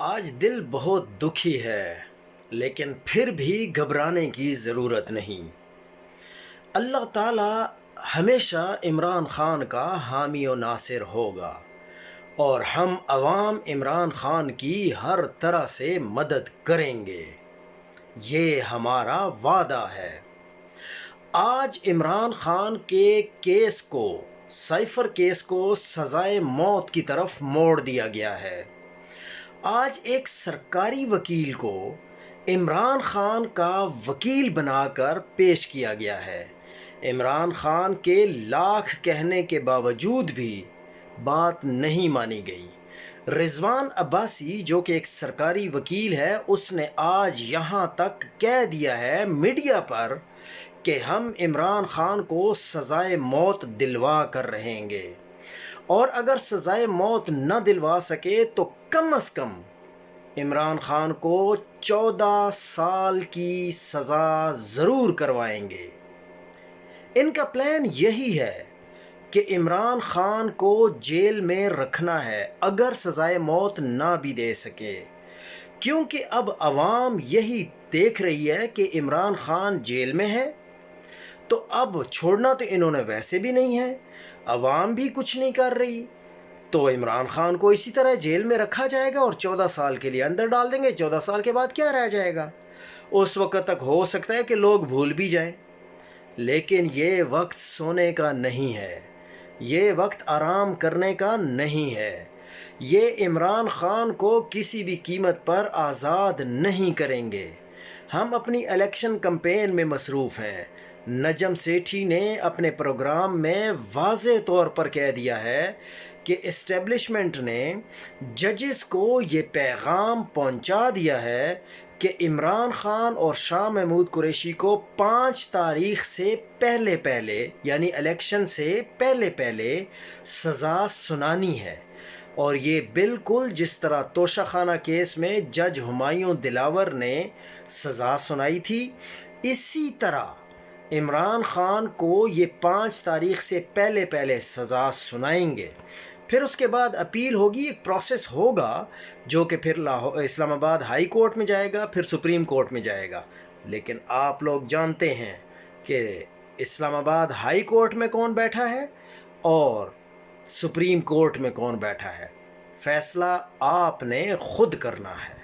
آج دل بہت دکھی ہے، لیکن پھر بھی گھبرانے کی ضرورت نہیں۔ اللہ تعالیٰ ہمیشہ عمران خان کا حامی و ناصر ہوگا، اور ہم عوام عمران خان کی ہر طرح سے مدد کریں گے، یہ ہمارا وعدہ ہے۔ آج عمران خان کے کیس کو، سائفر کیس کو سزائے موت کی طرف موڑ دیا گیا ہے۔ آج ایک سرکاری وکیل کو عمران خان کا وکیل بنا کر پیش کیا گیا ہے۔ عمران خان کے لاکھ کہنے کے باوجود بھی بات نہیں مانی گئی۔ رضوان عباسی جو کہ ایک سرکاری وکیل ہے، اس نے آج یہاں تک کہہ دیا ہے میڈیا پر کہ ہم عمران خان کو سزائے موت دلوا کر رہیں گے، اور اگر سزائے موت نہ دلوا سکے تو کم از کم عمران خان کو 14 سال کی سزا ضرور کروائیں گے۔ ان کا پلان یہی ہے کہ عمران خان کو جیل میں رکھنا ہے اگر سزائے موت نہ بھی دے سکے، کیونکہ اب عوام یہی دیکھ رہی ہے کہ عمران خان جیل میں ہے، تو اب چھوڑنا تو انہوں نے ویسے بھی نہیں ہے، عوام بھی کچھ نہیں کر رہی، تو عمران خان کو اسی طرح جیل میں رکھا جائے گا اور 14 سال کے لیے اندر ڈال دیں گے۔ 14 سال کے بعد کیا رہ جائے گا؟ اس وقت تک ہو سکتا ہے کہ لوگ بھول بھی جائیں، لیکن یہ وقت سونے کا نہیں ہے، یہ وقت آرام کرنے کا نہیں ہے۔ یہ عمران خان کو کسی بھی قیمت پر آزاد نہیں کریں گے۔ ہم اپنی الیکشن کمپین میں مصروف ہیں۔ نجم سیٹھی نے اپنے پروگرام میں واضح طور پر کہہ دیا ہے کہ اسٹیبلشمنٹ نے ججز کو یہ پیغام پہنچا دیا ہے کہ عمران خان اور شاہ محمود قریشی کو 5 تاریخ سے پہلے یعنی الیکشن سے پہلے سزا سنانی ہے، اور یہ بالکل جس طرح توشہ خانہ کیس میں جج ہمایوں دلاور نے سزا سنائی تھی، اسی طرح عمران خان کو یہ 5 تاریخ سے پہلے سزا سنائیں گے۔ پھر اس کے بعد اپیل ہوگی، ایک پروسیس ہوگا جو کہ پھر اسلام آباد ہائی کورٹ میں جائے گا، پھر سپریم کورٹ میں جائے گا۔ لیکن آپ لوگ جانتے ہیں کہ اسلام آباد ہائی کورٹ میں کون بیٹھا ہے اور سپریم کورٹ میں کون بیٹھا ہے۔ فیصلہ آپ نے خود کرنا ہے۔